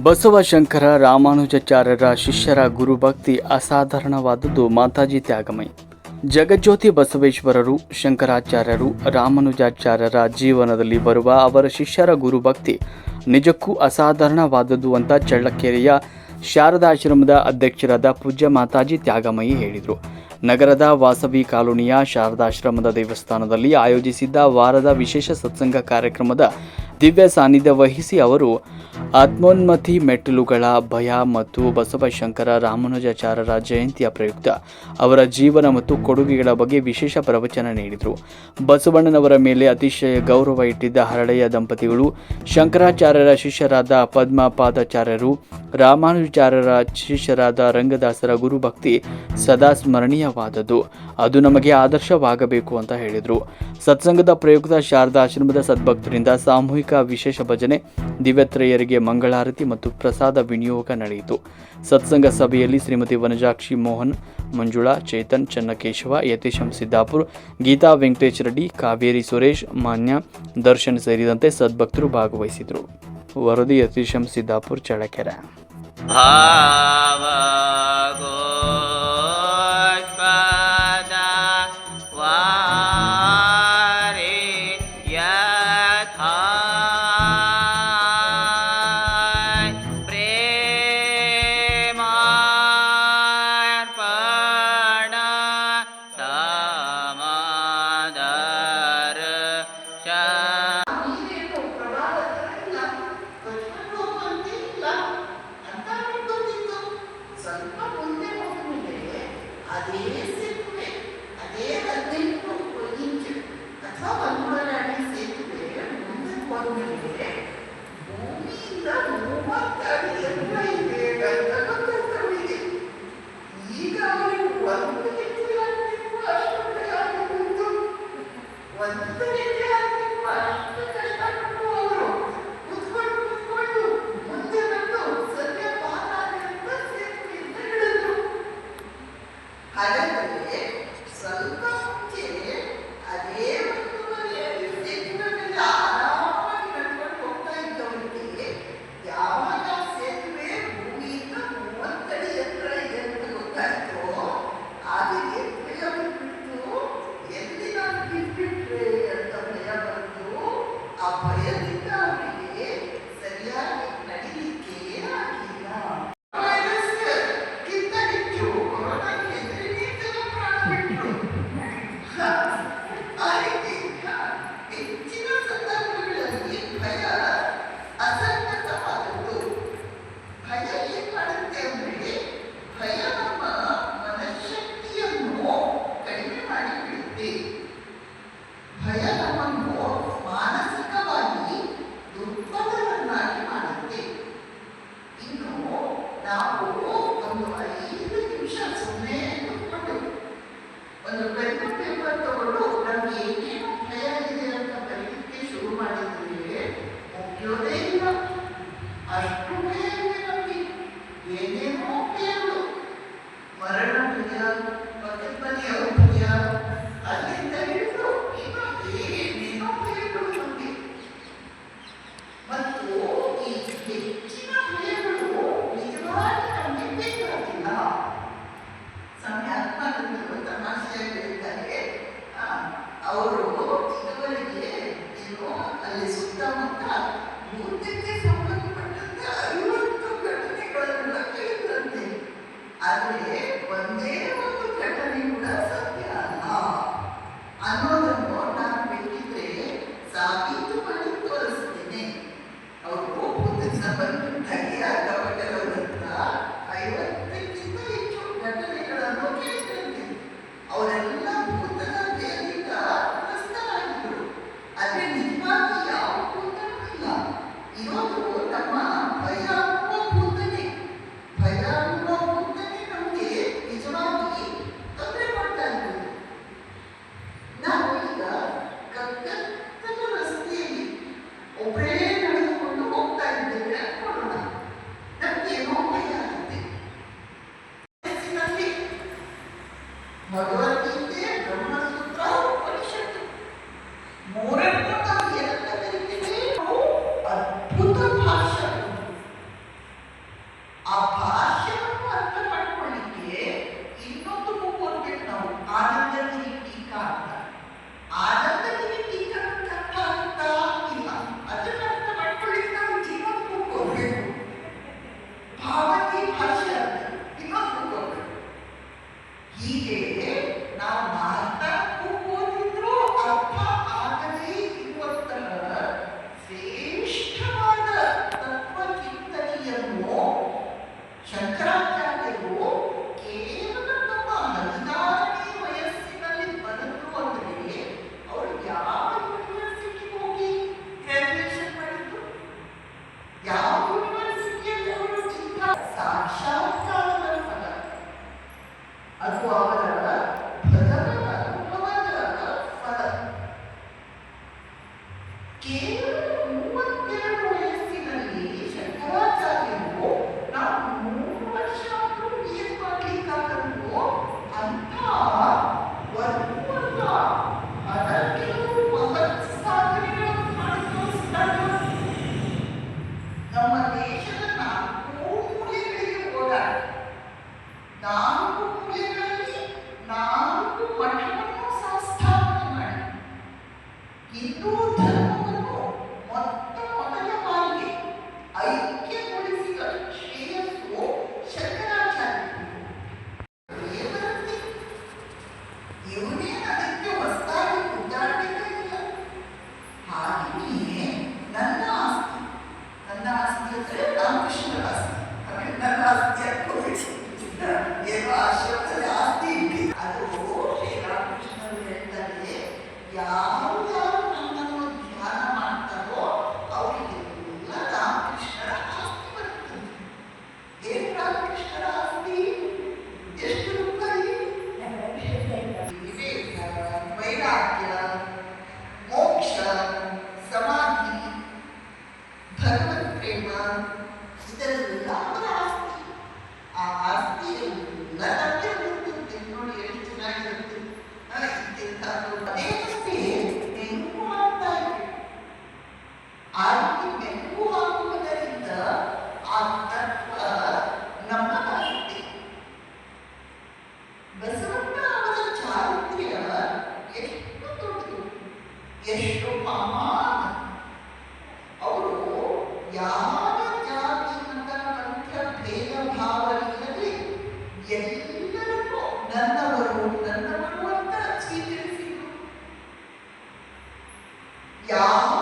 ಬಸವಶಂಕರ ರಾಮಾನುಜಾಚಾರ್ಯರ ಶಿಷ್ಯರ ಗುರುಭಕ್ತಿ ಅಸಾಧಾರಣವಾದದ್ದು. ಮಾತಾಜಿ ತ್ಯಾಗಮಯಿ. ಜಗಜ್ಯೋತಿ ಬಸವೇಶ್ವರರು, ಶಂಕರಾಚಾರ್ಯರು, ರಾಮಾನುಜಾಚಾರ್ಯರ ಜೀವನದಲ್ಲಿ ಬರುವ ಅವರ ಶಿಷ್ಯರ ಗುರುಭಕ್ತಿ ನಿಜಕ್ಕೂ ಅಸಾಧಾರಣವಾದದ್ದು ಅಂತ ಚಳ್ಳಕೆರೆಯ ಶಾರದಾಶ್ರಮದ ಅಧ್ಯಕ್ಷರಾದ ಪೂಜ್ಯ ಮಾತಾಜಿ ತ್ಯಾಗಮಯಿ ಹೇಳಿದರು. ನಗರದ ವಾಸವಿ ಕಾಲೋನಿಯ ಶಾರದಾಶ್ರಮದ ದೇವಸ್ಥಾನದಲ್ಲಿ ಆಯೋಜಿಸಿದ್ದ ವಾರದ ವಿಶೇಷ ಸತ್ಸಂಗ ಕಾರ್ಯಕ್ರಮದ ದಿವ್ಯ ಸಾನ್ನಿಧ್ಯ ವಹಿಸಿ ಅವರು ಆತ್ಮೋನ್ಮತಿ ಮೆಟ್ಟಿಲುಗಳ ಭಯ ಮತ್ತು ಬಸವಶಂಕರ ರಾಮಾನುಜಾಚಾರ್ಯರ ಜಯಂತಿಯ ಪ್ರಯುಕ್ತ ಅವರ ಜೀವನ ಮತ್ತು ಕೊಡುಗೆಗಳ ಬಗ್ಗೆ ವಿಶೇಷ ಪ್ರವಚನ ನೀಡಿದರು. ಬಸವಣ್ಣನವರ ಮೇಲೆ ಅತಿಶಯ ಗೌರವ ಇಟ್ಟಿದ್ದ ಹರಳೆಯ ದಂಪತಿಗಳು ಶಂಕರಾಚಾರ್ಯರ ಶಿಷ್ಯರಾದ ಪದ್ಮಪಾದಾಚಾರ್ಯರು, ರಾಮಾನುಜಾಚಾರ್ಯರ ಶಿಷ್ಯರಾದ ರಂಗದಾಸರ ಗುರುಭಕ್ತಿ ಸದಾ ಸ್ಮರಣೀಯವಾದದ್ದು. ಅದು ನಮಗೆ ಆದರ್ಶವಾಗಬೇಕು ಅಂತ ಹೇಳಿದರು. ಸತ್ಸಂಗದ ಪ್ರಯುಕ್ತ ಶಾರದಾಶ್ರಮದ ಸದ್ಭಕ್ತರಿಂದ ಸಾಮೂಹಿಕ ವಿಶೇಷ ಭಜನೆ, ದಿವ್ಯತ್ರಯರಿಗೆ ಮಂಗಳಾರತಿ ಮತ್ತು ಪ್ರಸಾದ ವಿನಿಯೋಗ ನಡೆಯಿತು. ಸತ್ಸಂಗ ಸಭೆಯಲ್ಲಿ ಶ್ರೀಮತಿ ವನಜಾಕ್ಷಿ ಮೋಹನ್, ಮಂಜುಳಾ, ಚೇತನ್, ಚನ್ನಕೇಶವ, ಯತೀಶಂ ಸಿದ್ದಾಪುರ್, ಗೀತಾ ವೆಂಕಟೇಶ್ ರೆಡ್ಡಿ, ಕಾವೇರಿ ಸುರೇಶ್, ಮಾನ್ಯ, ದರ್ಶನ್ ಸೇರಿದಂತೆ ಸದ್ಭಕ್ತರು ಭಾಗವಹಿಸಿದರು. ವರದಿ ಯತೀಶಂ ಸಿದ್ದಾಪುರ್, ಚಳ್ಳಕೆರೆ. ಒಂದು ಅಲ್ಲ, ಅದಕ್ಕೆಲ್ಲೂ ಮಹತ್ ಸಾಧನೆಗಳನ್ನು ಮಾಡಿ ತೋರಿಸಿದ್ದಾರೆ. ನಮ್ಮ ದೇಶದ 4 ಮೂಲೆಗಳಿಗೆ ಓಡಾಡಿ 4 ಮೂಲೆಗಳಲ್ಲಿ 4 ಮಠವನ್ನು ಸಂಸ್ಥಾಪನೆ ಮಾಡಿ ಹಿಂದೂ ಧರ್ಮವನ್ನು ಮೊತ್ತ ಮೊದಲ ಬಾರಿಗೆ ಐಕ್ಯಗೊಳಿಸಿದ ಶ್ರೇಯಸ್ಸು ಶಂಕರಾಚಾರ್ಯರು. ದೇವರಂತೆ ಇವನೇ ಅದಕ್ಕೆ ಹೊಸದಾಗಿ ಉದಾಹರಣೆಗಳಿಲ್ಲ. ಹಾಗೆಯೇ ನನ್ನ ಆಸ್ತಿ ಅಂದರೆ ರಾಮಕೃಷ್ಣರ ಆಸ್ತಿ. ಹಾಗೆ ನನ್ನ ಆಸ್ತಿ ಏನೋ ಆಶ್ರಮದ ಆಸ್ತಿ ಇದೆ. ಅದು ಶ್ರೀರಾಮಕೃಷ್ಣರು ಹೇಳ್ತಾರೆ, ಯಾರು ನನ್ನನ್ನು ಧ್ಯಾನ ಮಾಡ್ತಾರೋ ಅವರಿಗೆಲ್ಲ ರಾಮಕೃಷ್ಣರ ಆಸ್ತಿ ಬರ್ತದೆ. ಏನು ರಾಮಕೃಷ್ಣರ ಆಸ್ತಿ? ಎಷ್ಟು ರೂಪಾಯಿ? ವಿವೇಕ, ವೈರಾಗ್ಯ, ಮೋಕ್ಷ, ಸಮಾಧಿ, ಭಗವತ್ ಪ್ರೇಮ, ಇದೆಲ್ಲ ಅವರ ಆಸ್ತಿ. ಆ ಆಸ್ತಿ ಎಲ್ಲ ನಮಗೆ ಬರ್ತದೆ. ನೋಡಿ ಎಷ್ಟು ಚೆನ್ನಾಗಿರುತ್ತೆ. ಅದೇನಂತೆ ಮೆಲುಕು ಮಾಡ್ತಾ ಇದೆ. ಆ ರೀತಿ ಮೆಲುಕು ಹಾಕುವುದರಿಂದ ಆ ತತ್ವ ನಮ್ಮದಾಗುತ್ತೆ. ಬಸವಣ್ಣ ಅವರ ಚಾರಿತ್ರ್ಯ ಎಷ್ಟು ದೊಡ್ಡದು, ಎಷ್ಟು ಮಹಾನ್. ಅವರು ಯಾವ ಜಾತಿ ಮತ ಪಂಥ ಭೇದ ಭಾವವಿಲ್ಲದೆ ಎಲ್ಲರನ್ನೂ ನನ್ನವರು ಅಂತ ಸ್ವೀಕರಿಸಿದರು. ಯಾವ